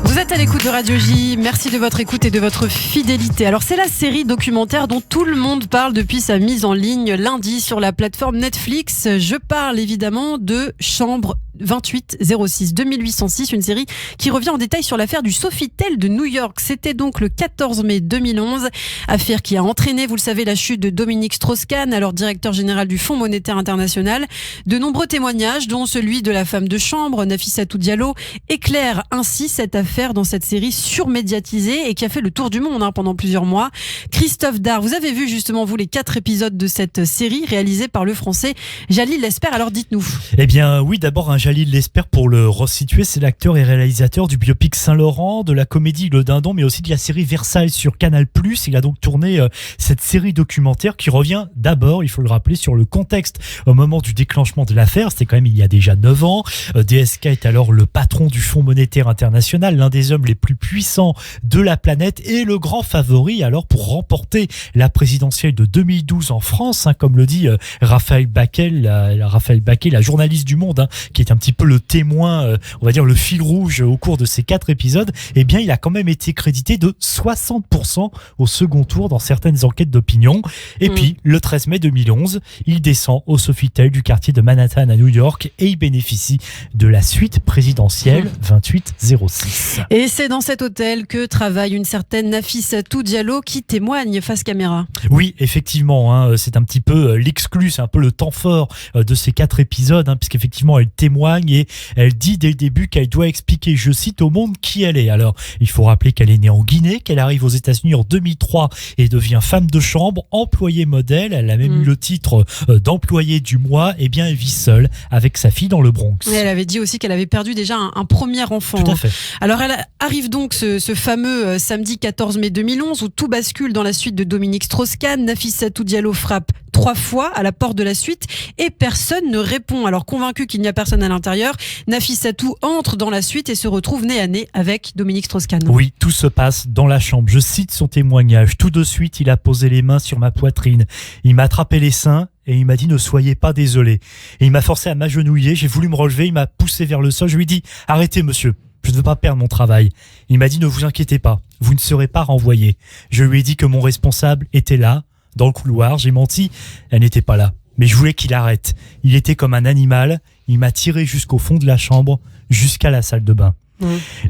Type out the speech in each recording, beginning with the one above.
Vous êtes à l'écoute de Radio J, merci de votre écoute et de votre fidélité. Alors c'est la série documentaire dont tout le monde parle depuis sa mise en ligne lundi sur la plateforme Netflix. Je parle évidemment de Chambre 2806 2806, une série qui revient en détail sur l'affaire du Sofitel de New York. C'était donc le 14 mai 2011, affaire qui a entraîné, vous le savez, la chute de Dominique Strauss-Kahn, alors directeur général du Fonds monétaire international. De nombreux témoignages, dont celui de la femme de chambre, Nafissatou Diallo, éclairent ainsi cette affaire dans cette série surmédiatisée et qui a fait le tour du monde pendant plusieurs mois. Christophe Dard, vous avez vu justement, vous, les 4 épisodes de cette série réalisée par le français Jalil Lesper. Alors dites-nous. Eh bien oui, d'abord Jalil Lesper, pour le resituer, c'est l'acteur et réalisateur du biopic Saint-Laurent, de la comédie Le Dindon, mais aussi de la série Versailles sur Canal+. Il a donc tourné cette série documentaire qui revient d'abord, il faut le rappeler, sur le contexte au moment du déclenchement de l'affaire. C'était quand même il y a déjà 9 ans. DSK est alors le patron du Fonds monétaire international, l'un des hommes les plus puissants de la planète et le grand favori alors pour remporter la présidentielle de 2012 en France, comme le dit Raphaël Baquet, la journaliste du Monde, qui est un petit peu le témoin, on va dire le fil rouge au cours de ces 4 épisodes. Eh bien, il a quand même été crédité de 60% au second tour dans certaines enquêtes d'opinion. Et puis, le 13 mai 2011, il descend au Sofitel du quartier de Manhattan à New York et il bénéficie de la suite présidentielle 2806. Et c'est dans cet hôtel que travaille une certaine Nafissatou Diallo qui témoigne face caméra. Oui, effectivement, c'est un petit peu l'exclu, c'est un peu le temps fort de ces 4 épisodes, puisqu'effectivement elle témoigne et elle dit dès le début qu'elle doit expliquer, je cite, au monde qui elle est. Alors, il faut rappeler qu'elle est née en Guinée, qu'elle arrive aux États-Unis en 2003 et devient femme de chambre, employée modèle. Elle a même eu le titre d'employée du mois. Eh bien, elle vit seule avec sa fille dans le Bronx. Et elle avait dit aussi qu'elle avait perdu déjà un premier enfant. Tout à fait. Alors, elle arrive donc ce fameux samedi 14 mai 2011 où tout bascule dans la suite de Dominique Strauss-Kahn. Nafissatou Diallo frappe 3 fois à la porte de la suite et personne ne répond. Alors, convaincu qu'il n'y a personne à l'intérieur, Nafissatou entre dans la suite et se retrouve nez à nez avec Dominique Strauss-Kahn. Oui, tout se passe dans la chambre. Je cite son témoignage. Tout de suite, il a posé les mains sur ma poitrine. Il m'a attrapé les seins et il m'a dit « Ne soyez pas désolé ». Et il m'a forcé à m'agenouiller. J'ai voulu me relever. Il m'a poussé vers le sol. Je lui ai dit « Arrêtez, monsieur. Je ne veux pas perdre mon travail ». Il m'a dit « Ne vous inquiétez pas. Vous ne serez pas renvoyé ». Je lui ai dit que mon responsable était là, dans le couloir. J'ai menti. Elle n'était pas là. Mais je voulais qu'il arrête. Il était comme un animal. Il m'a tiré jusqu'au fond de la chambre, jusqu'à la salle de bain.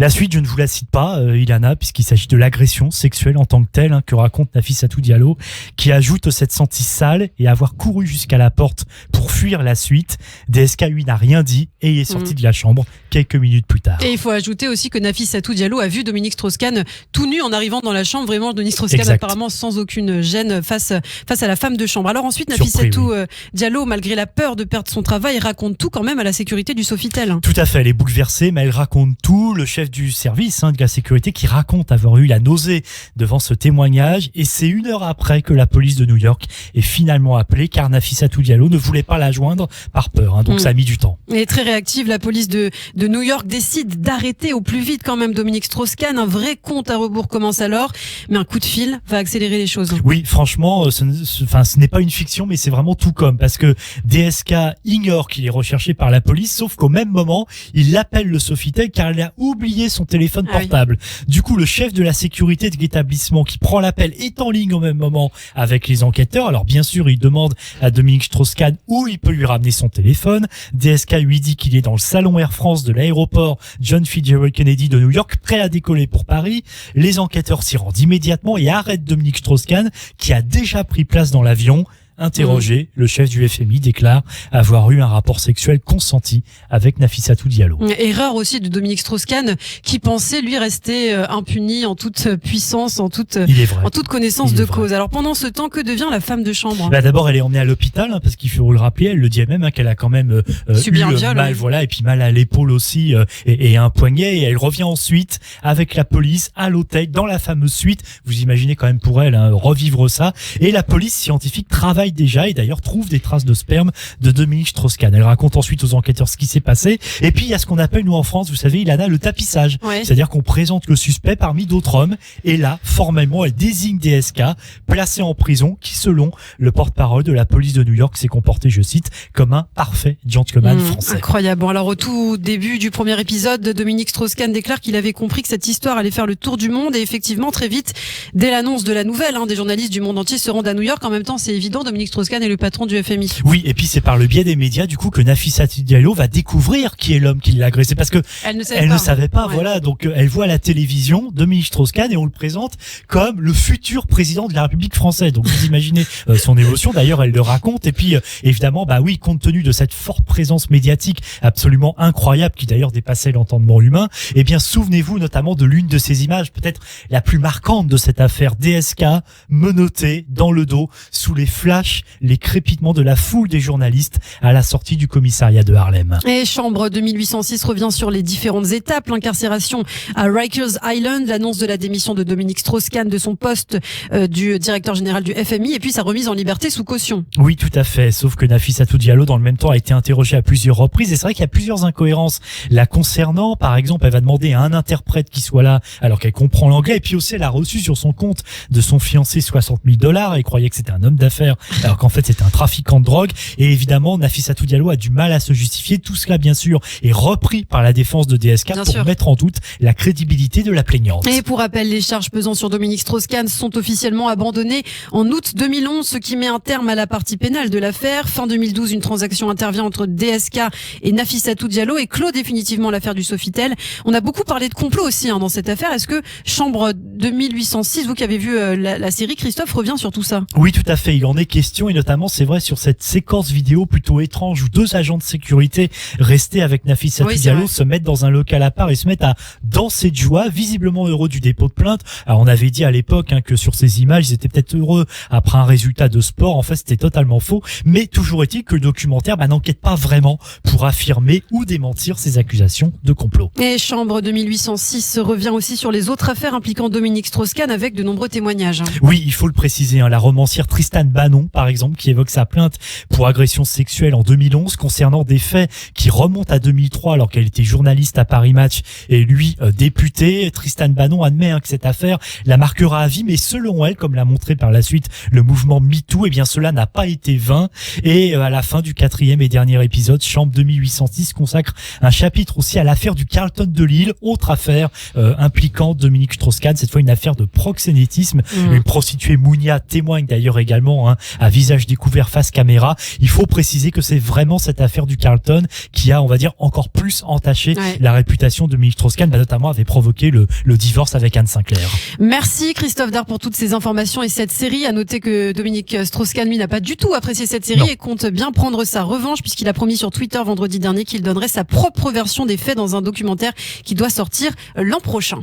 La suite, je ne vous la cite pas, Ilana, puisqu'il s'agit de l'agression sexuelle en tant que telle, que raconte Nafissatou Diallo, qui ajoute s'être sentie sale et avoir couru jusqu'à la porte pour fuir la suite. DSK, lui, n'a rien dit et est sorti de la chambre quelques minutes plus tard. Et il faut ajouter aussi que Nafissatou Diallo a vu Dominique Strauss-Kahn tout nu en arrivant dans la chambre. Vraiment, Dominique Strauss-Kahn apparemment sans aucune gêne face à la femme de chambre. Alors ensuite, Nafissatou Diallo, malgré la peur de perdre son travail, raconte tout quand même à la sécurité du Sofitel. Tout à fait, elle est bouleversée, mais elle raconte tout. Le chef du service de la sécurité qui raconte avoir eu la nausée devant ce témoignage, et c'est 1 heure après que la police de New York est finalement appelée car Nafissatou Diallo ne voulait pas la joindre par peur, donc ça a mis du temps. Et très réactive, la police de New York décide d'arrêter au plus vite quand même Dominique Strauss-Kahn. Un vrai compte à rebours commence alors, mais un coup de fil va accélérer les choses. Oui, franchement, ce n'est pas une fiction, mais c'est vraiment tout comme, parce que DSK ignore qu'il est recherché par la police, sauf qu'au même moment, il appelle le Sofitel car il a oublié son téléphone portable. Du coup, le chef de la sécurité de l'établissement qui prend l'appel est en ligne au même moment avec les enquêteurs. Alors bien sûr, il demande à Dominique Strauss-Kahn où il peut lui ramener son téléphone. DSK lui dit qu'il est dans le salon Air France de l'aéroport John Fitzgerald Kennedy de New York, prêt à décoller pour Paris. Les enquêteurs s'y rendent immédiatement et arrêtent Dominique Strauss-Kahn qui a déjà pris place dans l'avion. Interrogé, le chef du FMI déclare avoir eu un rapport sexuel consenti avec Nafissatou Diallo. Erreur aussi de Dominique Strauss-Kahn qui pensait lui rester impuni en toute puissance, en toute connaissance de cause. Alors pendant ce temps, que devient la femme de chambre? D'abord, elle est emmenée à l'hôpital parce qu'il faut le rappeler, elle le dit elle-même qu'elle a quand même subi un viol, mal, et puis mal à l'épaule aussi et un poignet. Et elle revient ensuite avec la police à l'hôtel dans la fameuse suite. Vous imaginez quand même pour elle revivre ça. Et la police scientifique travaille travaille déjà et d'ailleurs trouve des traces de sperme de Dominique Strauss-Kahn. Elle raconte ensuite aux enquêteurs ce qui s'est passé. Et puis il y a ce qu'on appelle nous en France, vous savez, Ilana, le tapissage. Ouais. C'est-à-dire qu'on présente le suspect parmi d'autres hommes et là, formellement, elle désigne DSK placé en prison qui, selon le porte-parole de la police de New York, s'est comporté, je cite, comme un parfait gentleman français. Incroyable. Bon, alors au tout début du premier épisode, Dominique Strauss-Kahn déclare qu'il avait compris que cette histoire allait faire le tour du monde et effectivement très vite, dès l'annonce de la nouvelle, des journalistes du monde entier se rendent à New York. En même temps, c'est évident, Dominique Strauss-Kahn est le patron du FMI. Oui, et puis c'est par le biais des médias du coup que Nafissa Diallo va découvrir qui est l'homme qui l'a agressé parce que elle ne savait pas. Ouais. Voilà, donc elle voit à la télévision Dominique Strauss-Kahn et on le présente comme le futur président de la République française. Donc vous imaginez son émotion. D'ailleurs, elle le raconte et puis évidemment, bah oui, compte tenu de cette forte présence médiatique absolument incroyable qui d'ailleurs dépassait l'entendement humain. Eh bien, souvenez-vous notamment de l'une de ces images, peut-être la plus marquante de cette affaire, DSK menotté dans le dos sous les flashs, les crépitements de la foule des journalistes à la sortie du commissariat de Harlem. Et Chambre 2806 revient sur les différentes étapes, l'incarcération à Rikers Island, l'annonce de la démission de Dominique Strauss-Kahn de son poste du directeur général du FMI et puis sa remise en liberté sous caution. Oui, tout à fait, sauf que Nafissatou Diallo dans le même temps a été interrogée à plusieurs reprises et c'est vrai qu'il y a plusieurs incohérences la concernant. Par exemple, elle va demander à un interprète qui soit là alors qu'elle comprend l'anglais et puis aussi elle a reçu sur son compte de son fiancé $60,000. Elle croyait que c'était un homme d'affaires alors qu'en fait c'était un trafiquant de drogue et évidemment Nafissatou Diallo a du mal à se justifier. Tout cela bien sûr est repris par la défense de DSK pour mettre en doute la crédibilité de la plaignante. Et pour rappel, les charges pesant sur Dominique Strauss-Kahn sont officiellement abandonnées en août 2011, ce qui met un terme à la partie pénale de l'affaire. Fin 2012, une transaction intervient entre DSK et Nafissatou Diallo et clôt définitivement l'affaire du Sofitel. On a beaucoup parlé de complot aussi dans cette affaire. Est-ce que Chambre 2806, vous qui avez vu la série, Christophe, revient sur tout ça? Oui, tout à fait. Il en est question et notamment, c'est vrai, sur cette séquence vidéo plutôt étrange où deux agents de sécurité restés avec Nafissatou Diallo se mettent dans un local à part et se mettent à danser de joie, visiblement heureux du dépôt de plainte. Alors on avait dit à l'époque que sur ces images, ils étaient peut-être heureux après un résultat de sport. En fait, c'était totalement faux. Mais toujours est-il que le documentaire n'enquête pas vraiment pour affirmer ou démentir ces accusations de complot. Et Chambre 2806 revient aussi sur les autres affaires impliquant Dominique Strauss-Kahn avec de nombreux témoignages. Oui, il faut le préciser. La romancière Tristan Bannon, par exemple, qui évoque sa plainte pour agression sexuelle en 2011 concernant des faits qui remontent à 2003 alors qu'elle était journaliste à Paris Match et lui député. Tristan Bannon admet que cette affaire la marquera à vie, mais selon elle, comme l'a montré par la suite le mouvement MeToo, cela n'a pas été vain. Et à la fin du 4e et dernier épisode, Chambre 2806 consacre un chapitre aussi à l'affaire du Carlton de Lille, autre affaire impliquant Dominique Strauss-Kahn, cette fois une affaire de proxénétisme. Une prostituée Mounia témoigne d'ailleurs également à visage découvert face caméra. Il faut préciser que c'est vraiment cette affaire du Carlton qui a, on va dire, encore plus entaché la réputation de Dominique Strauss-Kahn, notamment avait provoqué le divorce avec Anne Sinclair. Merci Christophe Dard pour toutes ces informations et cette série. À noter que Dominique Strauss-Kahn, lui, n'a pas du tout apprécié cette série et compte bien prendre sa revanche puisqu'il a promis sur Twitter vendredi dernier qu'il donnerait sa propre version des faits dans un documentaire qui doit sortir l'an prochain.